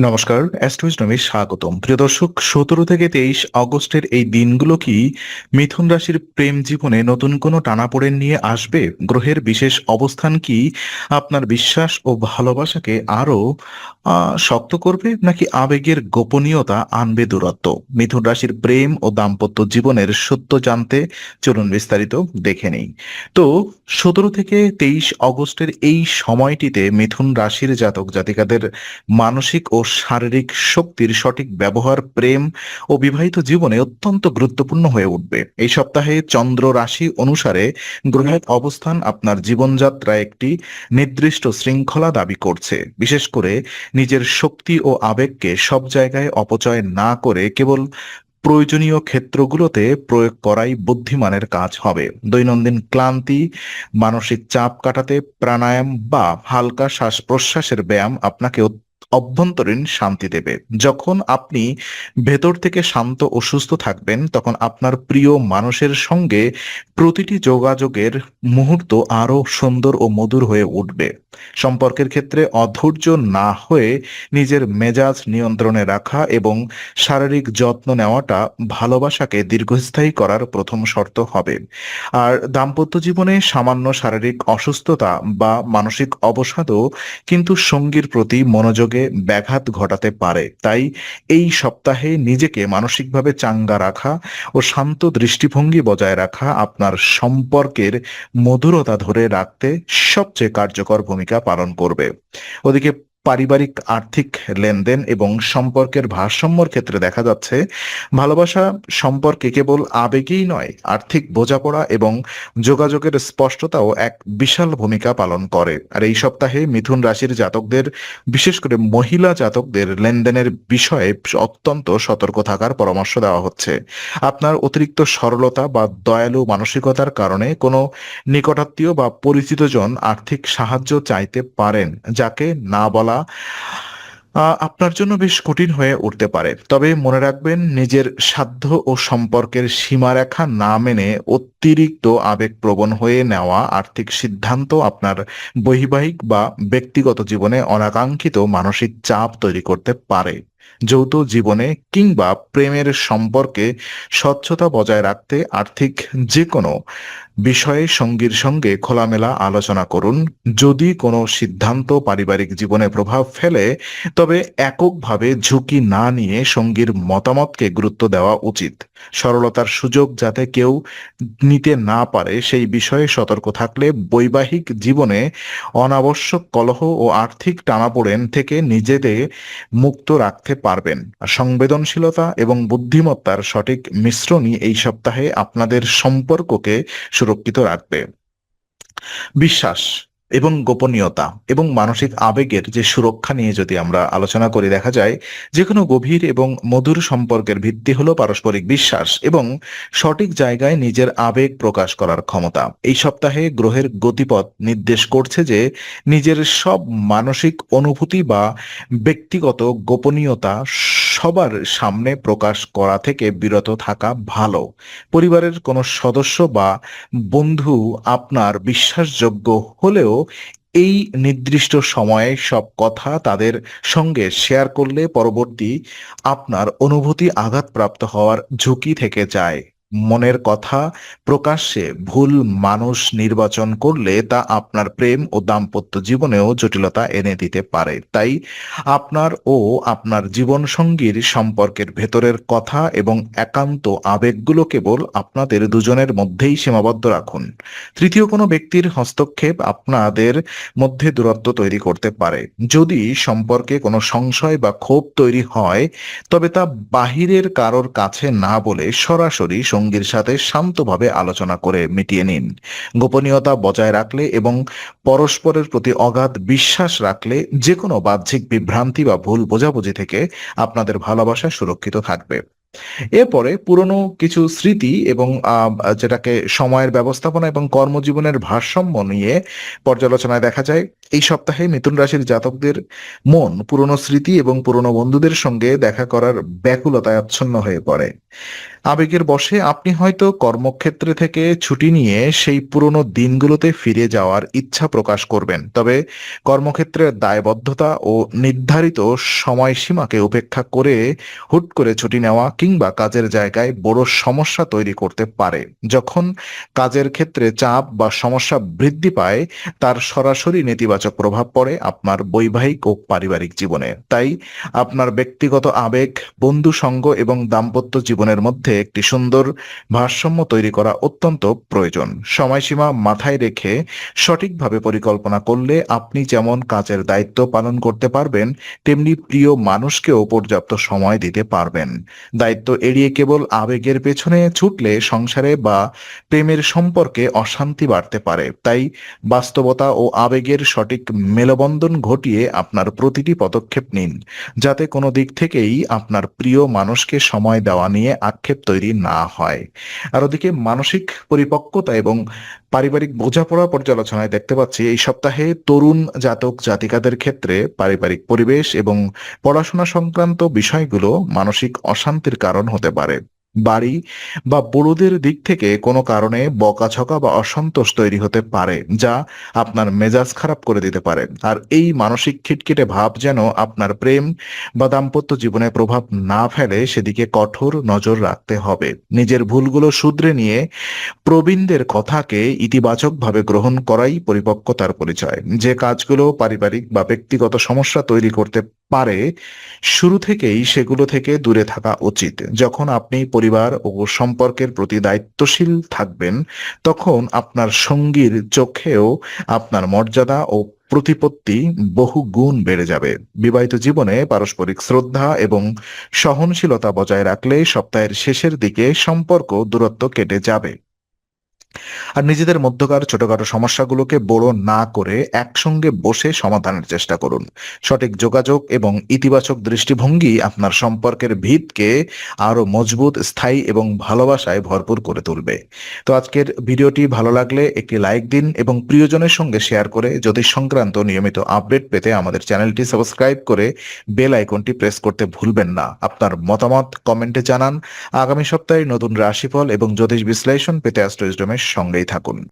নমস্কার, অ্যাস্ট্রোইজমে স্বাগতম। প্রিয় দর্শক, ১৭ থেকে ২৩ অগস্টের এই দিনগুলো কি মিথুন রাশির প্রেম জীবনে নতুন কোনো টানাপোড়েন নিয়ে আসবে? গ্রহের বিশেষ অবস্থান কি আপনার বিশ্বাস ও ভালোবাসাকে আরো শক্ত করবে, নাকি আবেগের গোপনীয়তা আনবে দূরত্ব? মিথুন রাশির প্রেম ও দাম্পত্য জীবনের সত্য জানতে চলুন বিস্তারিত দেখে নেই। তো ১৭ থেকে ২৩ অগস্টের এই সময়টিতে মিথুন রাশির জাতক জাতিকাদের মানসিক ও শারীরিক শক্তির সঠিক ব্যবহার প্রেম ও বিবাহিত জীবনে অত্যন্ত গুরুত্বপূর্ণ হয়ে উঠবে। এই সপ্তাহে চন্দ্র রাশি অনুসারে গ্রহের অবস্থান আপনার জীবনযাত্রায় একটি নির্দিষ্ট শৃঙ্খলা দাবি করছে। বিশেষ করে নিজের শক্তি ও আবেগকে সব জায়গায় অপচয় না করে কেবল প্রয়োজনীয় ক্ষেত্রগুলোতে প্রয়োগ করাই বুদ্ধিমানের কাজ হবে। দৈনন্দিন ক্লান্তি, মানসিক চাপ কাটাতে প্রাণায়াম বা হালকা শ্বাস প্রশ্বাসের ব্যায়াম আপনাকে অভ্যন্তরীণ শান্তি দেবে। যখন আপনি ভেতর থেকে শান্ত ও সুস্থ থাকবেন, তখন আপনার প্রিয় মানুষের সঙ্গে প্রতিটি যোগাযোগের মুহূর্ত আরো সুন্দর ও মধুর হয়ে উঠবে। সম্পর্কের ক্ষেত্রে অধৈর্য না হয়ে নিজের মেজাজ নিয়ন্ত্রণে রাখা এবং শারীরিক যত্ন নেওয়াটা ভালোবাসাকে দীর্ঘস্থায়ী করার প্রথম শর্ত হবে। আর দাম্পত্য জীবনে সামান্য শারীরিক অসুস্থতা বা মানসিক অবসাদও কিন্তু সঙ্গীর প্রতি মনোযোগে ব্যাঘাত ঘটাতে পারে। তাই এই সপ্তাহে নিজেকে মানসিকভাবে চাঙ্গা রাখা ও শান্ত দৃষ্টিভঙ্গি বজায় রাখা আপনার সম্পর্কের মধুরতা ধরে রাখতে সবচেয়ে কার্যকর ভূমিকা পালন করবে। ওদিকে পারিবারিক আর্থিক লেনদেন এবং সম্পর্কের ভারসাম্যর ক্ষেত্রে দেখা যাচ্ছে ভালোবাসা সম্পর্কে কেবল আবেগেই নয়, আর্থিক বোঝাপড়া এবং যোগাযোগের স্পষ্টতাও এক বিশাল ভূমিকা পালন করে। আর এই সপ্তাহে মিথুন রাশির জাতকদের, বিশেষ করে মহিলা জাতকদের লেনদেনের বিষয়ে অত্যন্ত সতর্ক থাকার পরামর্শ দেওয়া হচ্ছে। আপনার অতিরিক্ত সরলতা বা দয়ালু মানসিকতার কারণে কোনো নিকটাত্মীয় বা পরিচিতজন আর্থিক সাহায্য চাইতে পারেন, যাকে না বলা আপনার জন্য বেশ কঠিন হয়ে উঠতে পারে। তবে মনে রাখবেন, নিজের সাধ্য ও সম্পর্কের সীমারেখা না মেনে অতিরিক্ত আবেগপ্রবণ হয়ে নেওয়া আর্থিক সিদ্ধান্ত আপনার বৈবাহিক বা ব্যক্তিগত জীবনে অনাকাঙ্ক্ষিত মানসিক চাপ তৈরি করতে পারে। যৌথ জীবনে কিংবা প্রেমের সম্পর্কে স্বচ্ছতা বজায় রাখতে আর্থিক যে কোনো বিষয়ে সঙ্গীর সঙ্গে খোলামেলা আলোচনা করুন। যদি কোনো সিদ্ধান্ত পারিবারিক জীবনে প্রভাব ফেলে, তবে এককভাবে ঝুঁকি না নিয়ে সঙ্গীর মতামতকে গুরুত্ব দেওয়া উচিত। সরলতার সুযোগ যাতে কেউ নিতে না পারে সেই বিষয়ে সতর্ক থাকলে বৈবাহিক জীবনে অনাবশ্যক কলহ ও আর্থিক টানাপোড়েন থেকে নিজেদের মুক্ত রাখতে পারবেন। আর সংবেদনশীলতা এবং বুদ্ধিমত্তার সঠিক মিশ্রণই এই সপ্তাহে আপনাদের সম্পর্ককে সুরক্ষিত রাখবে। বিশ্বাস এবং গোপনীয়তা এবং মানসিক আবেগের যে সুরক্ষা নিয়ে যদি আমরা আলোচনা করি, দেখা যায় যে কোনো গভীর এবং মধুর সম্পর্কের ভিত্তি হলো পারস্পরিক বিশ্বাস এবং সঠিক জায়গায় নিজের আবেগ প্রকাশ করার ক্ষমতা। এই সপ্তাহে গ্রহের গতিপথ নির্দেশ করছে যে নিজের সব মানসিক অনুভূতি বা ব্যক্তিগত গোপনীয়তা সবার সামনে প্রকাশ করা থেকে বিরত থাকা ভালো। পরিবারের কোনো সদস্য বা বন্ধু আপনার বিশ্বাসযোগ্য হলেও এই নির্দিষ্ট সময়ে সব কথা তাদের সঙ্গে শেয়ার করলে পরবর্তী আপনার অনুভূতি আঘাতপ্রাপ্ত হওয়ার ঝুঁকি থেকে যায়। মনের কথা প্রকাশ্যে ভুল মানুষ নির্বাচন করলে তা আপনার প্রেম ও দাম্পত্য জীবনেও জটিলতা এনে দিতে পারে। তাই আপনার ও আপনার জীবনসঙ্গীর সম্পর্কের ভেতরের কথা এবং একান্ত আবেগগুলো কেবল আপনাদের দুজনের মধ্যেই সীমাবদ্ধ রাখুন। তৃতীয় কোনো ব্যক্তির হস্তক্ষেপ আপনাদের মধ্যে দূরত্ব তৈরি করতে পারে। যদি সম্পর্কে কোনো সংশয় বা ক্ষোভ তৈরি হয়, তবে তা বাহিরের কারোর কাছে না বলে সরাসরি সঙ্গীর সাথে শান্তভাবে আলোচনা করে মিটিয়ে নিন। গোপনীয়তা বজায় রাখলে এবং পরস্পরের প্রতি অগাধ বিশ্বাস রাখলে যে কোনো বাহ্যিক বিভ্রান্তি বা ভুল বোঝাবুঝি থেকে আপনাদের ভালোবাসা সুরক্ষিত থাকবে। এরপরে পুরনো কিছু স্মৃতি এবং যেটাকে সময়ের ব্যবস্থাপনা এবং কর্মজীবনের ভারসাম্য নিয়ে পর্যালোচনায় দেখা যায় এই সপ্তাহে মিথুন রাশির জাতকদের মন পুরনো স্মৃতি এবং পুরনো বন্ধুদের সঙ্গে দেখা করার ব্যাকুলতায় আচ্ছন্ন হয়ে পড়ে। আবেগের বশে আপনি হয়তো কর্মক্ষেত্রে থেকে ছুটি নিয়ে সেই পুরনো দিনগুলোতে ফিরে যাওয়ার ইচ্ছা প্রকাশ করবেন, তবে কর্মক্ষেত্রের দায়বদ্ধতা ও নির্ধারিত সময়সীমাকে উপেক্ষা করে হুট করে ছুটি নেওয়া কিংবা কাজের জায়গায় বড় সমস্যা তৈরি করতে পারে। যখন কাজের ক্ষেত্রে চাপ বা সমস্যা বৃদ্ধি পায়, তার সরাসরি নেতিবাচক প্রভাব পড়ে আপনার বৈবাহিক ও পারিবারিক জীবনে। তাই আপনার ব্যক্তিগত আবেগ, বন্ধু সঙ্গ এবং দাম্পত্য জীবনের মধ্যে একটি সুন্দর ভারসাম্য তৈরি করা অত্যন্ত প্রয়োজন। সময়সীমা মাথায় রেখে সঠিকভাবে পরিকল্পনা করলে আপনি যেমন কাজের দায়িত্ব পালন করতে পারবেন, তেমনি প্রিয় মানুষকেও পর্যাপ্ত সময় দিতে পারবেন। দায়িত্ব এড়িয়ে কেবল আবেগের পেছনে ছুটলে সংসারে বা প্রেমের সম্পর্কে অশান্তি বাড়তে পারে। তাই বাস্তবতা ও আবেগের সঠিক মেলবন্ধন ঘটিয়ে আপনার প্রতিটি পদক্ষেপ নিন, যাতে কোনো দিক থেকেই আপনার প্রিয় মানুষকে সময় দেওয়া নিয়ে আক্ষেপ তৈরি না হয়। আর ওদিকে মানসিক পরিপক্কতা এবং পারিবারিক বোঝাপড়া পর্যালোচনায় দেখতে পাচ্ছি এই সপ্তাহে তরুণ জাতক জাতিকাদের ক্ষেত্রে পারিবারিক পরিবেশ এবং পড়াশোনা সংক্রান্ত বিষয়গুলো মানসিক অশান্তির কারণ হতে পারে। বাড়ি বা বড়দের দিক থেকে কোনো কারণে বকাঝকা বা অসন্তোষ তৈরি হতে পারে, যা আপনার মেজাজ খারাপ করে দিতে পারে। আর এই মানসিক খিটখিটে ভাব যেন আপনার প্রেম বা দাম্পত্য জীবনে প্রভাব না ফেলে, সেদিকে কঠোর নজর রাখতে হবে। নিজের ভুলগুলো শুধরে নিয়ে প্রবীণদের কথাকে ইতিবাচকভাবে গ্রহণ করাই পরিপক্কতার পরিচয়। যে কাজগুলো পারিবারিক বা ব্যক্তিগত সমস্যা তৈরি করতে পারে, শুরু থেকেই সেগুলো থেকে দূরে থাকা উচিত। যখন আপনি পরিবার ও সম্পর্কের প্রতি দায়িত্বশীল থাকবেন, তখন আপনার সঙ্গীর চোখেও আপনার মর্যাদা ও প্রতিপত্তি বহু গুণ বেড়ে যাবে। বিবাহিত জীবনে পারস্পরিক শ্রদ্ধা এবং সহনশীলতা বজায় রাখলে সপ্তাহের শেষের দিকে সম্পর্ক দূরত্ব কেটে যাবে। আর নিজেদের মধ্যকার ছোটখাটো সমস্যাগুলোকে বড় না করে একসঙ্গে বসে সমাধানের চেষ্টা করুন। সঠিক যোগাযোগ এবং ইতিবাচক দৃষ্টিভঙ্গি আপনার সম্পর্কের ভিতকে আরো মজবুত, স্থায়ী এবং ভালোবাসায় ভরপুর করে তুলবে। তো আজকের ভিডিওটি ভালো লাগলে একটি লাইক দিন এবং প্রিয়জনের সঙ্গে শেয়ার করে জ্যোতিষ সংক্রান্ত নিয়মিত আপডেট পেতে আমাদের চ্যানেলটি সাবস্ক্রাইব করে বেল আইকনটি প্রেস করতে ভুলবেন না। আপনার মতামত কমেন্টে জানান। আগামী সপ্তাহে নতুন রাশিফল এবং জ্যোতিষ বিশ্লেষণ পেতে অ্যাস্ট্রোইজডমের সঙ্গেই থাকুন।